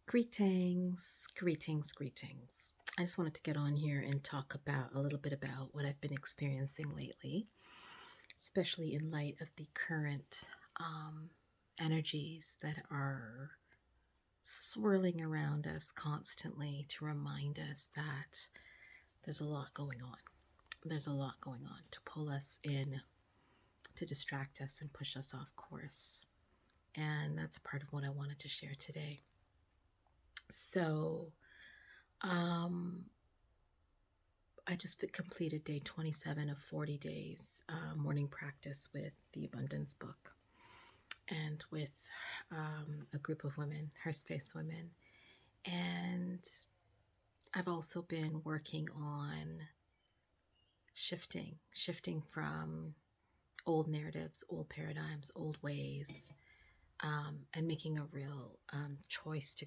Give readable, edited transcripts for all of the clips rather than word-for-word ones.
Greetings, greetings, greetings. I just wanted to get on here and talk about a little bit about what I've been experiencing lately, especially in light of the current um, energies that are swirling around us constantly to remind us that there's a lot going on. There's a lot going on to pull us in, to distract us, and push us off course. And that's part of what I wanted to share today. So, um, I just completed day 27 of 40 days morning practice with the Abundance Book and with a group of women, Her Space Women. And I've also been working on shifting from old narratives, old paradigms, old ways, and making a real choice to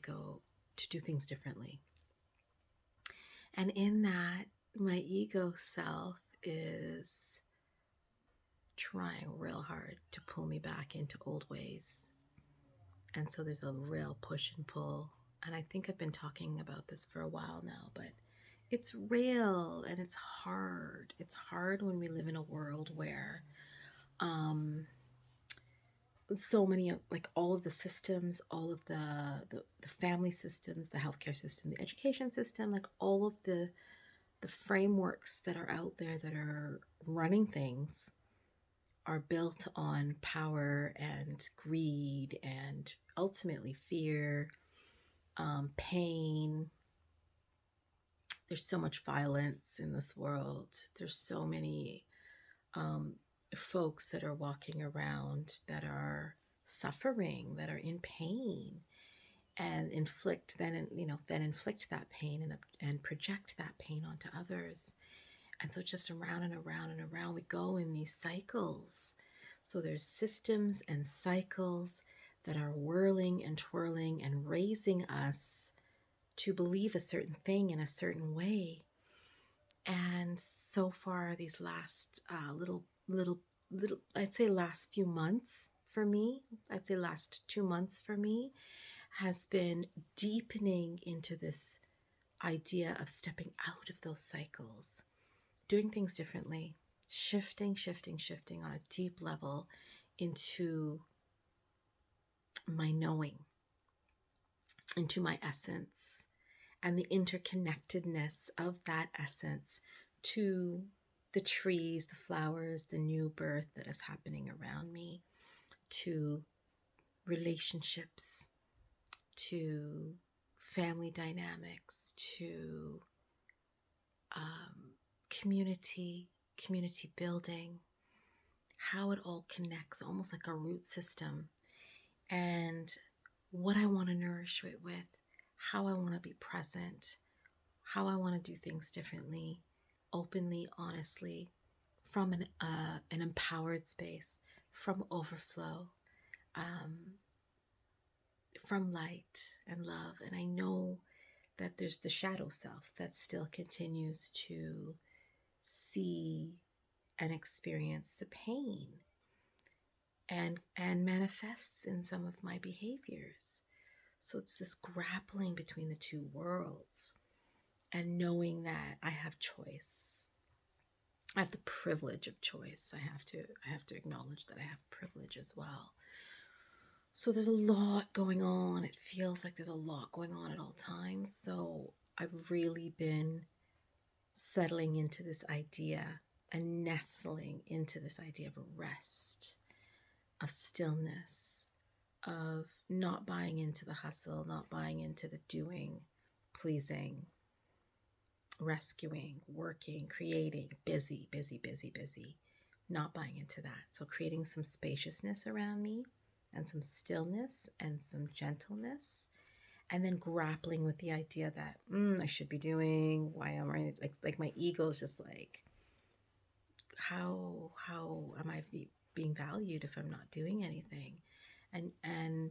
do things differently. And in that, my ego self is trying real hard to pull me back into old ways. And so there's a real push and pull. And I think I've been talking about this for a while now, but it's real and it's hard. It's hard when we live in a world where so many of like all of the systems, all of the family systems, the healthcare system, the education system, like all of the frameworks that are out there that are running things are built on power and greed and ultimately fear, pain. There's so much violence in this world. There's so many um, folks that are walking around that are suffering, that are in pain, and then inflict that pain and project that pain onto others. And so just around and around and around we go in these cycles. So there's systems and cycles that are whirling and twirling and raising us to believe a certain thing in a certain way. And so far, these last little, I'd say last few months for me, I'd say last 2 months for me, has been deepening into this idea of stepping out of those cycles, doing things differently, shifting on a deep level into my knowing, into my essence, and the interconnectedness of that essence to the trees, the flowers, the new birth that is happening around me, to relationships, to family dynamics, to community building, how it all connects, almost like a root system, and what I want to nourish it with, how I want to be present, how I want to do things differently, openly, honestly, from an empowered space, from overflow, from light and love. And I know that there's the shadow self that still continues to see and experience the pain and manifests in some of my behaviors. So it's this grappling between the two worlds and knowing that I have choice. I have the privilege of choice. I have to acknowledge that I have privilege as well. So there's a lot going on. It feels like there's a lot going on at all times. So I've really been settling into this idea and nestling into this idea of rest, of stillness, of not buying into the hustle, not buying into the doing, pleasing, rescuing, working, creating, busy, not buying into that. So creating some spaciousness around me and some stillness and some gentleness, and then grappling with the idea that I should be doing, why am I like my ego is just like, how am I being valued if I'm not doing anything? And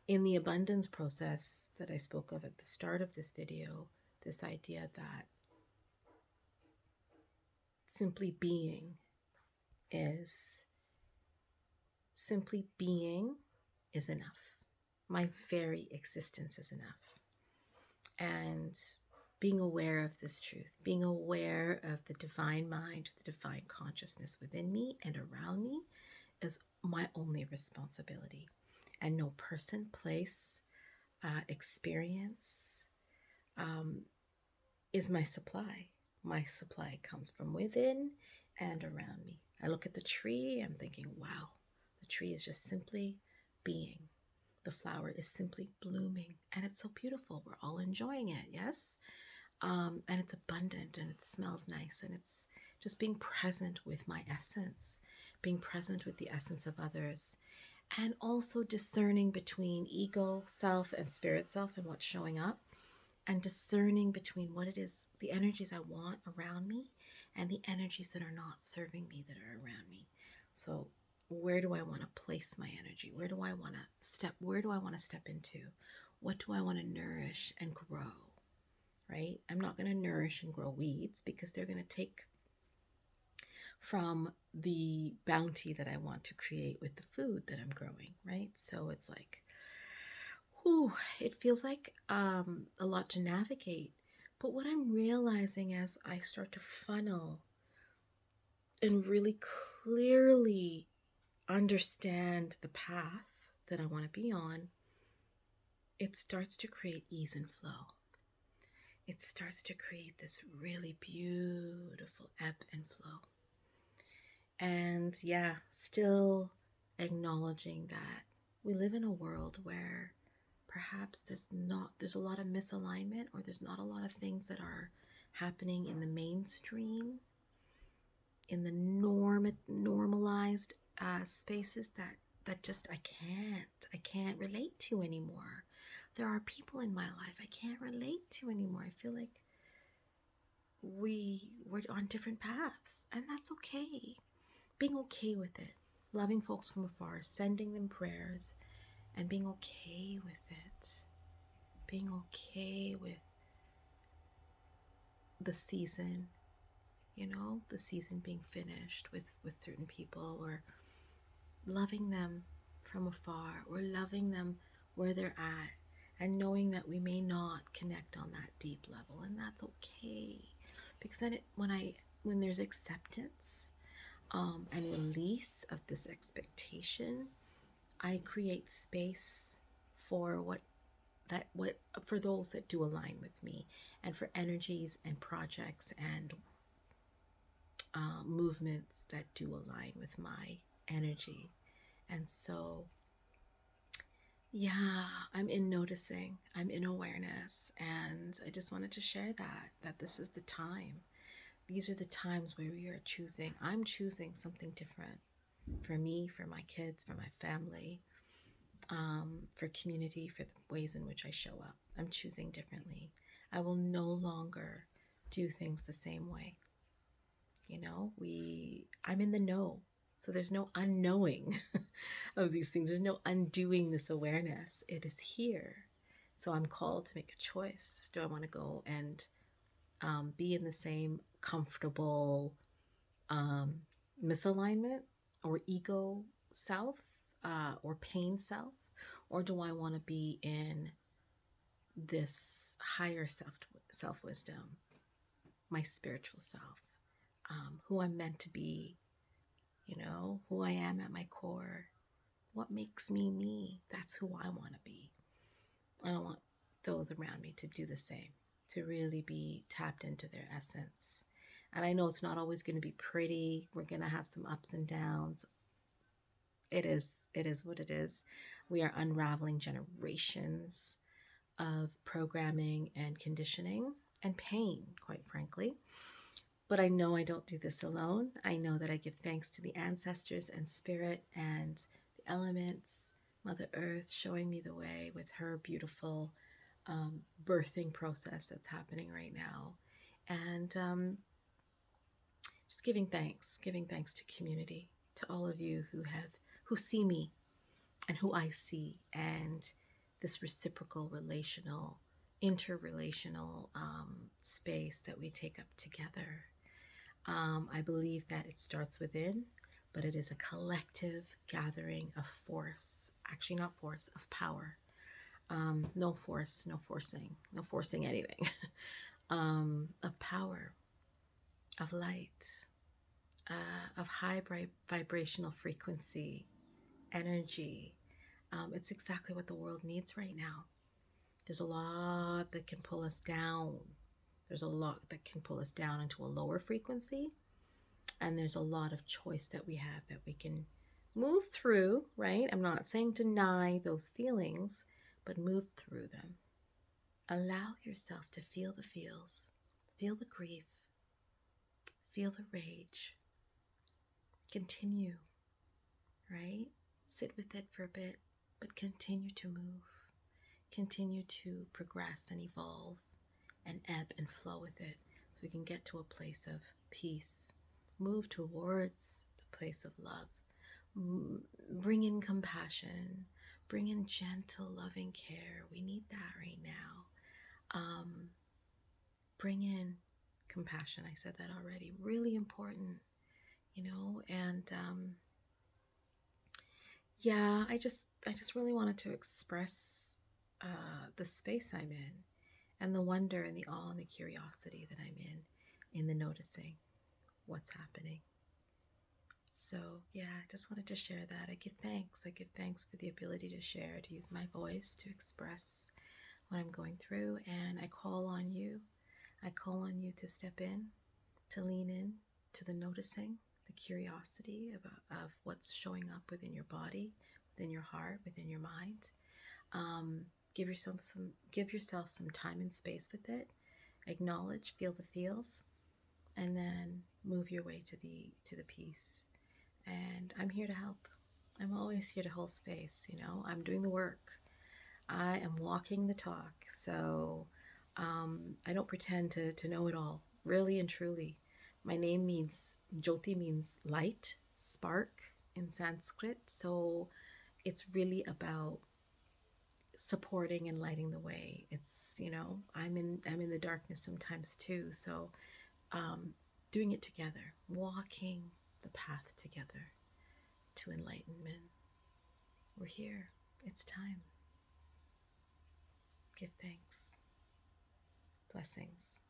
in the abundance process that I spoke of at the start of this video, this idea that simply being is enough. My very existence is enough. And being aware of this truth, being aware of the divine mind, the divine consciousness within me and around me is my only responsibility. And no person, place, experience um, is my supply. My supply comes from within and around me. I look at the tree, I'm thinking, wow, the tree is just simply being. The flower is simply blooming, and it's so beautiful. We're all enjoying it, yes? And it's abundant and it smells nice, and it's just being present with my essence, being present with the essence of others, and also discerning between ego self and spirit self and what's showing up, and discerning between what it is, the energies I want around me and the energies that are not serving me, that are around me. So where do I want to place my energy? Where do I want to step? Where do I want to step into? What do I want to nourish and grow? Right? I'm not going to nourish and grow weeds because they're going to take from the bounty that I want to create with the food that I'm growing, right? So it's like, whew, it feels like a lot to navigate. But what I'm realizing as I start to funnel and really clearly understand the path that I want to be on, it starts to create ease and flow. It starts to create this really beautiful ebb and flow. And yeah, still acknowledging that we live in a world where perhaps there's a lot of misalignment, or there's not a lot of things that are happening in the mainstream, in the normalized spaces that just I can't relate to anymore. There are people in my life I can't relate to anymore. I feel like we're on different paths, and that's okay. Being okay with it, loving folks from afar, sending them prayers, and being okay with it, being okay with the season, the season being finished with certain people, or loving them from afar, or loving them where they're at, and knowing that we may not connect on that deep level, and that's okay. Because then when there's acceptance and release of this expectation, I create space for what for those that do align with me, and for energies and projects and movements that do align with my energy. And so, yeah, I'm in noticing, I'm in awareness, and I just wanted to share that this is the time. These are the times where we are choosing. I'm choosing something different for me, for my kids, for my family, for community, for the ways in which I show up. I'm choosing differently. I will no longer do things the same way. I'm in the know. So there's no unknowing of these things. There's no undoing this awareness. It is here. So I'm called to make a choice. Do I want to go and be in the same comfortable misalignment or ego self, or pain self? Or do I want to be in this higher self wisdom, my spiritual self, who I'm meant to be, who I am at my core, what makes me me? That's who I want to be. I don't want those around me to do the same, to really be tapped into their essence. And I know it's not always going to be pretty. We're going to have some ups and downs. It is what it is. We are unraveling generations of programming and conditioning and pain, quite frankly. But I know I don't do this alone. I know that I give thanks to the ancestors and spirit and the elements, Mother Earth showing me the way with her beautiful birthing process that's happening right now. And just giving thanks to community, to all of you who see me and who I see, and this reciprocal relational, interrelational space that we take up together. I believe that it starts within, but it is a collective gathering of force, actually not force, of power, No force, no forcing, no forcing anything. Of power, of light, of high vibrational frequency, energy. It's exactly what the world needs right now. There's a lot that can pull us down. There's a lot that can pull us down into a lower frequency. And there's a lot of choice that we have that we can move through, right? I'm not saying deny those feelings, but move through them. Allow yourself to feel the feels, feel the grief, feel the rage. Continue, right? Sit with it for a bit, but continue to move. Continue to progress and evolve and ebb and flow with it so we can get to a place of peace. Move towards the place of love. Bring in compassion. Bring in gentle, loving care. We need that right now. Bring in compassion. I said that already. Really important, and yeah, I just really wanted to express the space I'm in, and the wonder and the awe and the curiosity that I'm in the noticing what's happening. So yeah, I just wanted to share that. I give thanks. I give thanks for the ability to share, to use my voice to express what I'm going through, and I call on you. I call on you to step in, to lean in to the noticing, the curiosity of what's showing up within your body, within your heart, within your mind. Give yourself some time and space with it. Acknowledge, feel the feels, and then move your way to the peace. And I'm here to help. I'm always here to hold space. I'm doing the work. I am walking the talk. So I don't pretend to know it all, really and truly. My name means, Jothi means light, spark in Sanskrit. So it's really about supporting and lighting the way. It's, I'm in the darkness sometimes too. So doing it together, walking the path together to enlightenment. We're here. It's time. Give thanks. Blessings.